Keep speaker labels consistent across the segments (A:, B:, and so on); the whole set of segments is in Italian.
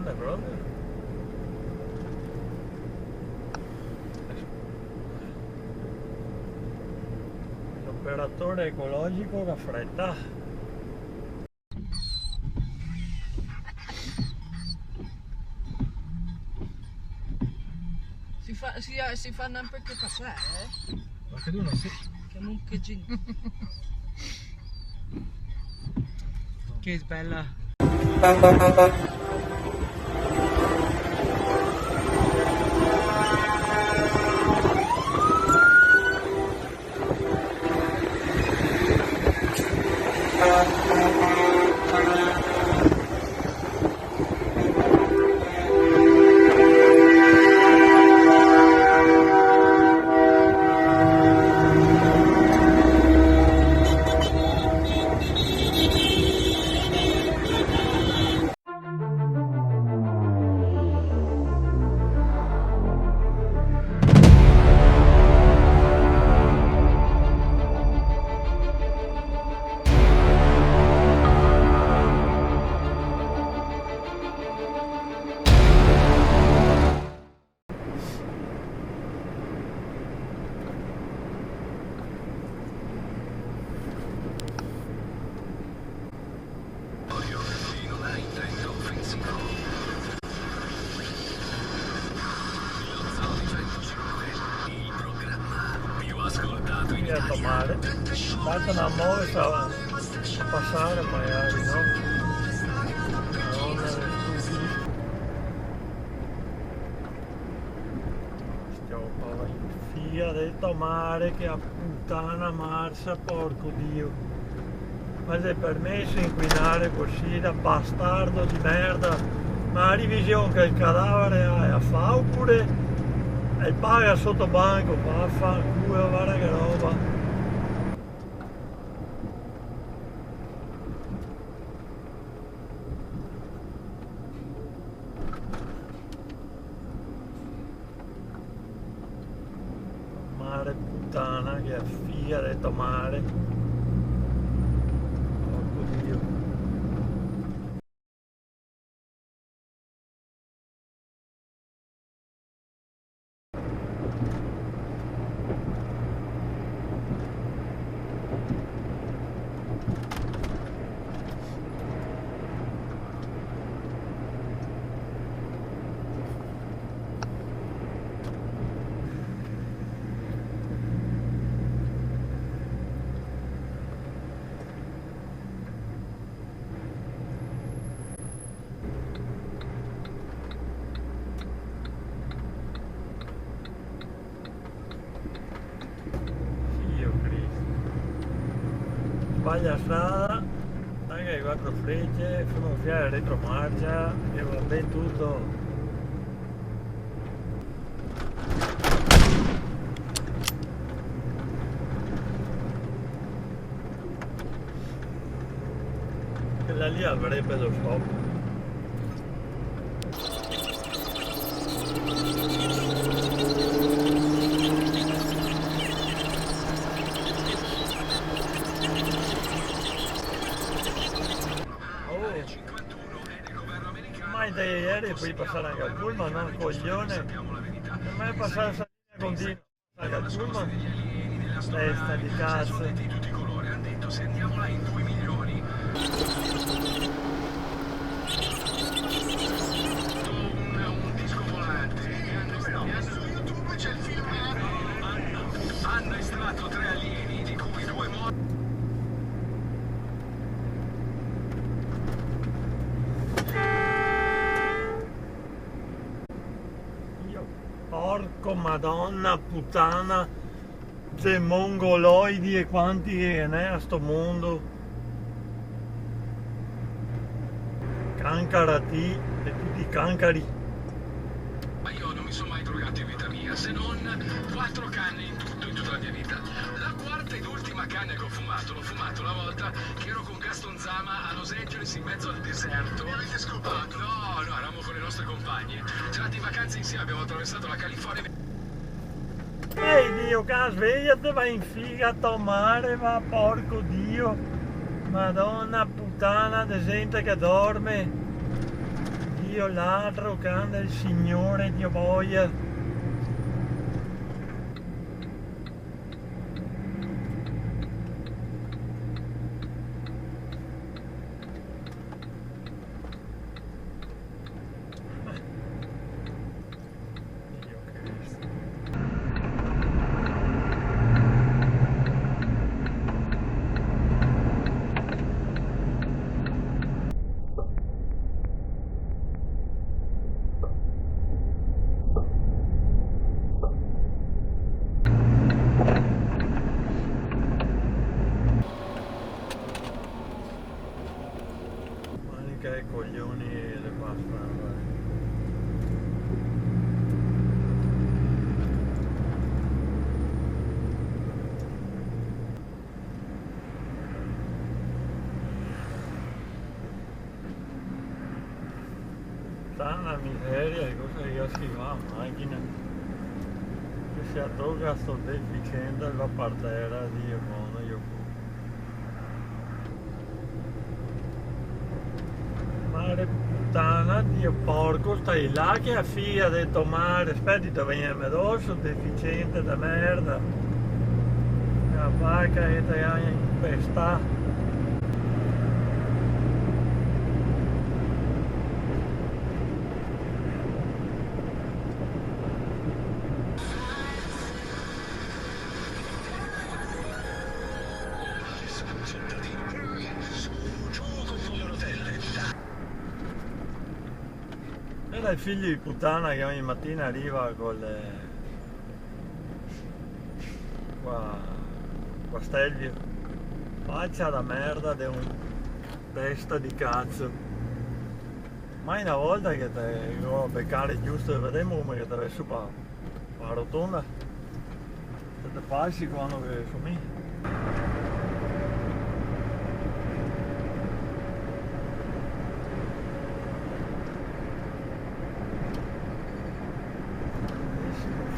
A: grande proprio. L'operatore ecologico che fretta.
B: Si fanno anche passare,
A: Qualche uno sì.
B: che muccheggino.
C: Che bella.
A: A mare, tanto una muove a passare magari, no? Madonna del stupidi. Stiamo qua in fia detto mare che a puttana marcia, porco Dio. Ma se è permesso inquinare così da bastardo di merda? Ma la revisione che il cadavere ha fa oppure e paga sotto banco, vaffanculo, guarda che roba. Mare puttana che è figa detto mare. Porco Dio. Sbaglia strada, anche le quattro frecce, fanno fiare retromarcia e va bene tutto. Quella lì avrebbe lo stop. Mai da ieri puoi passare anche al pullman, no? Coglione. Non mai passare a linea continua. Anche al pullman. Testa di cazzo.
D: Di tutti i colori, hanno detto se andiamo là in 2 milioni. Un disco volante. Su YouTube c'è il film. Hanno estratto 3 alieni, di cui 2 morti.
A: Porco madonna puttana, dei mongoloidi e quanti che ne è a sto mondo. Cancarati e tutti i cancari.
D: Ma io non mi sono mai drogato in vita mia, se non 4 canne in tutta la mia vita. La quarta ed ultima canna che ho fumato, l'ho fumato una volta che ero con Gaston Zama a Los Angeles in mezzo al deserto. Mi avete scopato? No, eravamo con le nostre compagne. Siamo andati in vacanza insieme, abbiamo attraversato la California.
A: Ehi Dio, svegliate, va in figa a tomare, va porco Dio. Madonna puttana, de gente che dorme. Dio ladro, canta il Signore Dio boia. Dio Cristo. Manica e coglioni le basta. Sta una miseria di cosa che si va a macchina. Che si attogga sto deficiente la partera Dio buono io. Mare puttana, Dio porco, stai là che a figlia ha detto mare, aspetti te veniamo addosso, deficiente da merda. La vacca che ti ha impestato. Era il figlio di puttana che ogni mattina arriva con le... qua Stelvio. Faccia da merda di un testa di cazzo. Mai una volta che te devo beccare giusto e vediamo come che te vai su la rotonda. Se te passi quando che su me.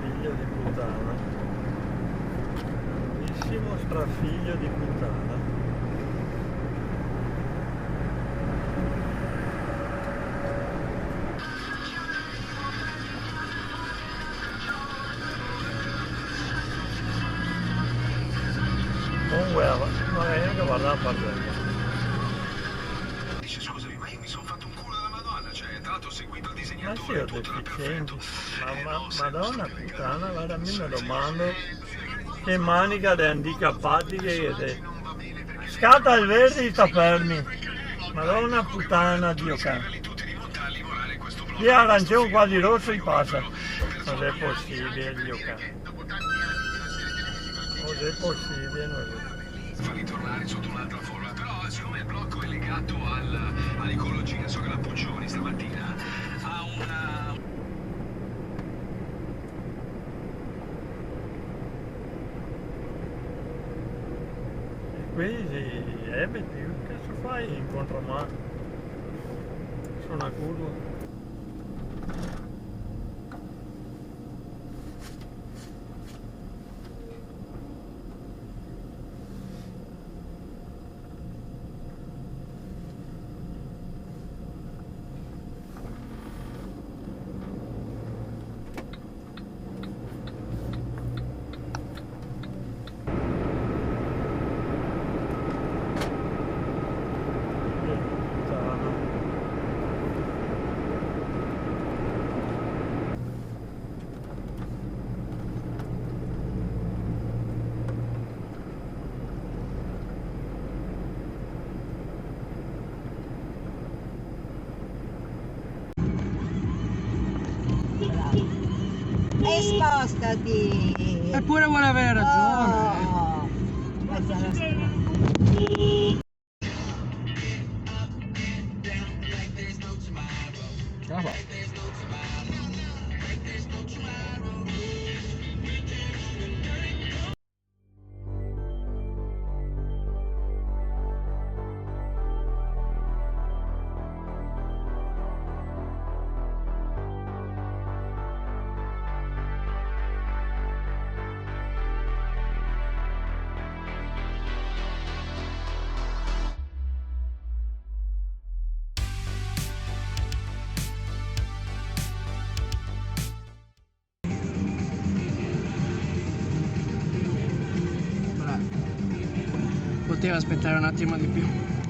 A: Figlio di puttana, bellissimo strafiglio di puttana. Comunque non è neanche guardare a parte.
D: Dice scusami, ma io mi sono fatto un culo della Madonna, cioè tra l'altro ho seguito il
A: Ma
D: disegnatore
A: sì, ho
D: tutto era
A: deficienti.
D: perfetto.
A: Ma madonna puttana, guarda, mi domando che manica di handicappati che scatta il verde e sta fermi. Madonna puttana, Dio cane. Via arancione quasi rosso e passa. Non è possibile, Dio cane. Non è possibile, non è possibile.
D: Fa ritornare sotto un'altra forma, però secondo me il blocco è legato all'ecologia. So che la Puccioni stamattina ha una...
A: E quindi, beh, che cazzo fai in contromano? Su una curva.
E: E spostati!
C: Eppure vuole avere ragione.
E: Oh, mezzo alla strada.
C: Ce la fa. poteva aspettare un attimo di più.